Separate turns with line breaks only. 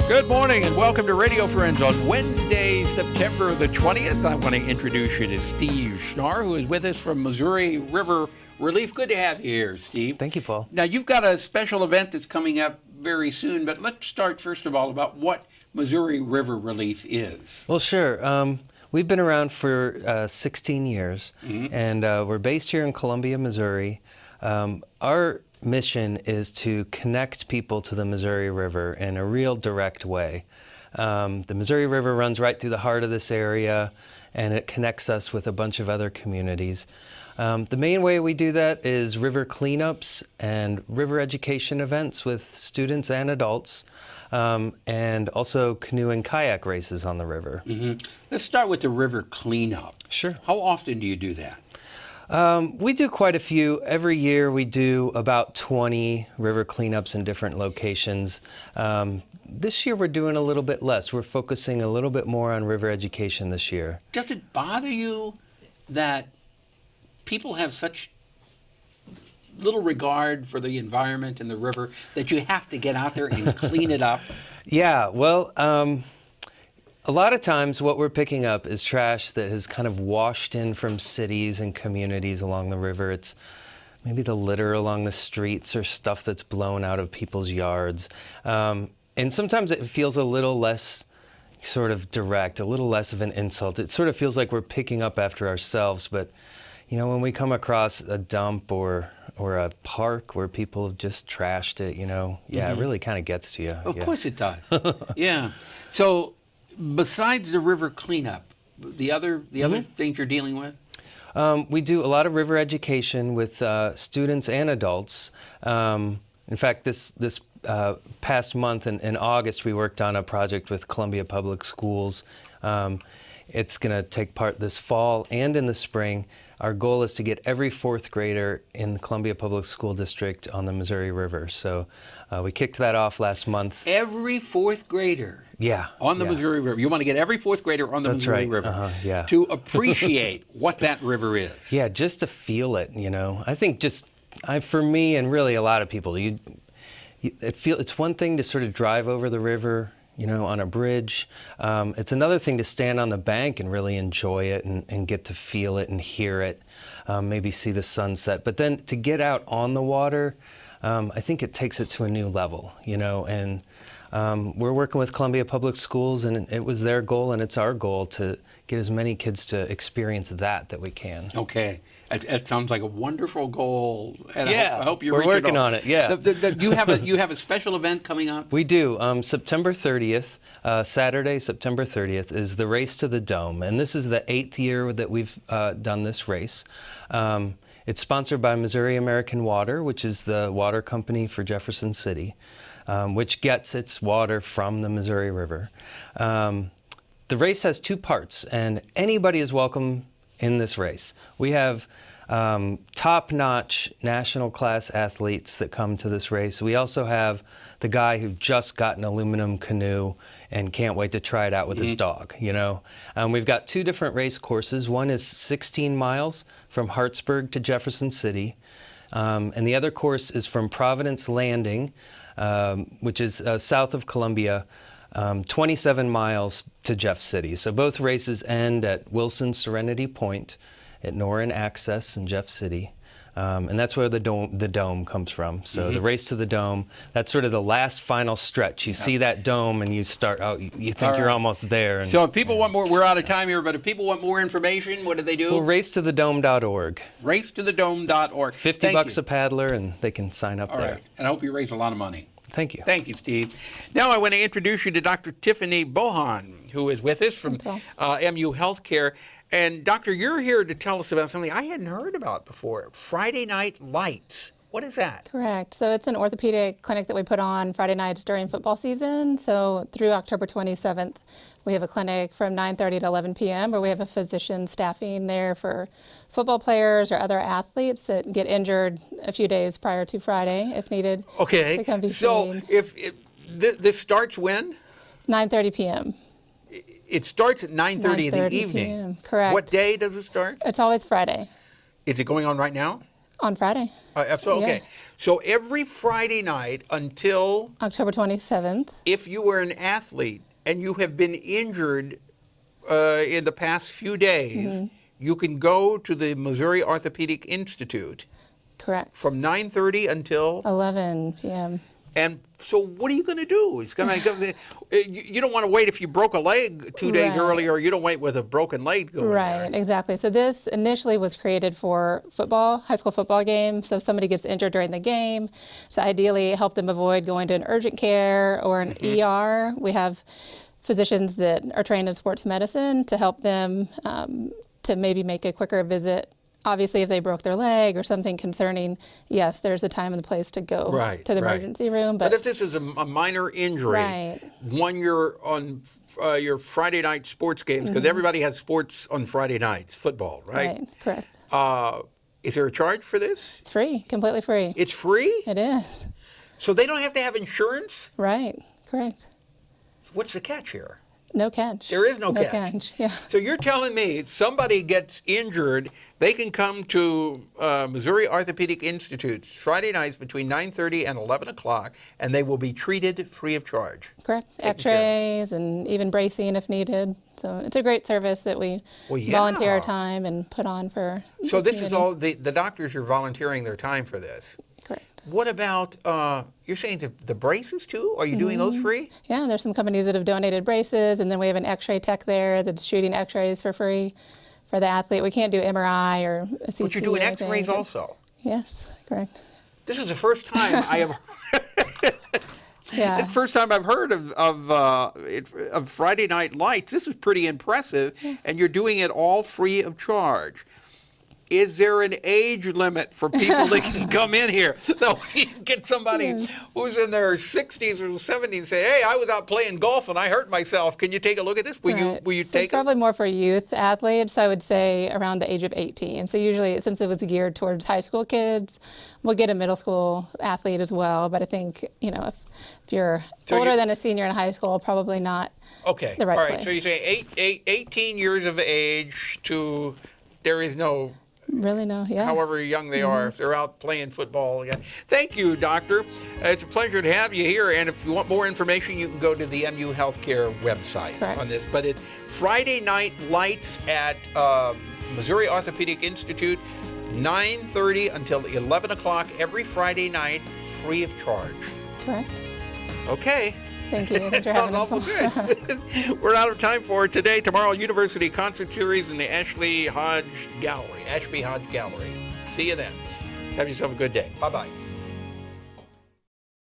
Good morning and welcome to Radio Friends on Wednesday, September the 20th. I want to introduce you to Steve Schnarr, who is with us from Missouri River Relief. Good to have you here, Steve.
Thank you, Paul.
Now, you've got a special event that's coming up very soon, but let's start first of all about what Missouri River Relief is.
Well, sure. We've been around for 16 years, and we're based here in Columbia, Missouri. Our mission is to connect people to the Missouri River in a real direct way. The Missouri River runs right through the heart of this area, and it connects us with a bunch of other communities. The main way we do that is river cleanups and river education events with students and adults, and also canoe and kayak races on the river.
Let's start with the river cleanup.
Sure.
How often do you do that?
We do quite a few. Every year we do about 20 river cleanups in different locations. This year we're doing a little bit less. We're focusing a little bit more on river education this year.
Does it bother you that people have such little regard for the environment and the river that you have to get out there and clean it up?
Yeah, well, a lot of times what we're picking up is trash that has kind of washed in from cities and communities along the river. It's maybe the litter along the streets or stuff that's blown out of people's yards. And sometimes it feels a little less sort of direct, a little less of an insult. It sort of feels like we're picking up after ourselves. But, you know, when we come across a dump or a park where people have just trashed it, you know, yeah, it really kind of gets to you.
Of course it does. Yeah. So, besides the river cleanup, the other things you're dealing with?
We do a lot of river education with students and adults. In fact, this past month in August, we worked on a project with Columbia Public Schools. It's going to take part this fall and in the spring. Our goal is to get every fourth grader in the Columbia Public School District on the Missouri River. So we kicked that off last month.
Every fourth grader?
Yeah.
On the Missouri River. You want to get every fourth grader on the Missouri River to appreciate what that river is.
Yeah, just to feel it, you know. I think for me and really a lot of people, it's one thing to sort of drive over the river, you know, on a bridge. It's another thing to stand on the bank and really enjoy it and get to feel it and hear it, maybe see the sunset. But then to get out on the water, I think it takes it to a new level, you know, and we're working with Columbia Public Schools, and it was their goal and it's our goal to get as many kids to experience that we can.
Okay. It sounds like a wonderful goal, and
yeah,
I hope you're
working on it. Yeah,
you have a special event coming up.
We do. September 30th, Saturday, September 30th is the Race to the Dome, and this is the 8th year that we've done this race. It's sponsored by Missouri American Water, which is the water company for Jefferson City, which gets its water from the Missouri River. The race has two parts, and anybody is welcome in this race. We have top-notch national class athletes that come to this race. We also have the guy who just got an aluminum canoe and can't wait to try it out with his dog, you know. We've got two different race courses. One is 16 miles from Hartsburg to Jefferson City, and the other course is from Providence Landing, which is south of Columbia, 27 miles to Jeff City. So both races end at Wilson Serenity Point at Norin Access in Jeff City. And that's where the dome comes from. So the Race to the Dome, that's sort of the last final stretch. You see that dome and you start, you think you're almost there. And,
so if people want more, we're out of time here, but if people want more information, what do they do?
Well, racetothedome.org.
Racetothedome.org.
$50 a paddler, and they can sign up there.
All right. And I hope you raise a lot of money.
Thank you.
Thank you, Steve. Now I want to introduce you to Dr. Tiffany Bohon, who is with us from MU Healthcare. And Doctor, you're here to tell us about something I hadn't heard about before, Friday Night Lights. What is that?
Correct. So it's an orthopedic clinic that we put on Friday nights during football season. So through October 27th, we have a clinic from 9:30 to 11 p.m. where we have a physician staffing there for football players or other athletes that get injured a few days prior to Friday if needed.
Okay.
To come be
so
seen.
This starts when?
9:30 p.m.
It starts at 9:30 in the evening.
PM. Correct.
What day does it start?
It's always Friday.
Is it going on right now?
On Friday.
Okay. So every Friday night until,
October 27th.
if you were an athlete and you have been injured in the past few days, you can go to the Missouri Orthopedic Institute
Correct.
from 9:30 until.
11 p.m.
And so, what are you going to do? It's going to. You don't want to wait if you broke a leg 2 days
Right.
earlier. You don't wait with a broken leg going
Right,
there.
exactly. So this initially was created for football, high school football game. So if somebody gets injured during the game, so ideally help them avoid going to an urgent care or an ER. We have physicians that are trained in sports medicine to help them to maybe make a quicker visit. Obviously, if they broke their leg or something concerning, yes, there's a time and a place to go to the emergency room.
But if this is a minor injury,
Right.
when you're on your Friday night sports games, because everybody has sports on Friday nights, football, right?
Correct.
Is there a charge for this?
It's free, completely free.
It's free?
It is.
So they don't have to have insurance?
Right, correct.
What's the catch here?
No catch.
There is no catch.
Yeah.
So you're telling me somebody gets injured, they can come to Missouri Orthopedic Institute Friday nights between 9:30 and 11 o'clock, and they will be treated free of charge.
Correct.
Taken care of.
X-rays and even bracing if needed. So it's a great service that we volunteer our time and put on for
So
the
this is
community.
all, the doctors are volunteering their time for this.
Correct.
What about, you're saying the braces too? Are you doing those free?
Yeah, there's some companies that have donated braces, and then we have an X-ray tech there that's shooting X-rays for free for the athlete. We can't do MRI or a CT.
But you're doing
or anything,
X-rays
but-
also.
Yes, correct.
This is the first time I have.
Yeah.
The first time I've heard of Friday Night Lights. This is pretty impressive, and you're doing it all free of charge. Is there an age limit for people that can come in here? No, you get somebody who's in their 60s or 70s and say, "Hey, I was out playing golf and I hurt myself. Can you take a look at this? Will you
So
take
it's probably more for youth athletes, so I would say around the age of 18. So usually, since it was geared towards high school kids, we'll get a middle school athlete as well. But I think, if you're older than a senior in high school, probably not
Okay.
the right
All right.
place.
So you say 18 years of age to, there is no,
Really, no, yeah.
however young they are, if they're out playing football again. Thank you, Doctor. It's a pleasure to have you here. And if you want more information, you can go to the MU Healthcare website
Correct.
on this. But it's Friday Night Lights at Missouri Orthopedic Institute, 9:30 until 11 o'clock every Friday night, free of charge.
Correct.
Okay.
Thank you. Thanks for having us.
Awful good. We're out of time for today. Tomorrow, University Concert Series in the Ashby Hodge Gallery. See you then. Have yourself a good day. Bye-bye.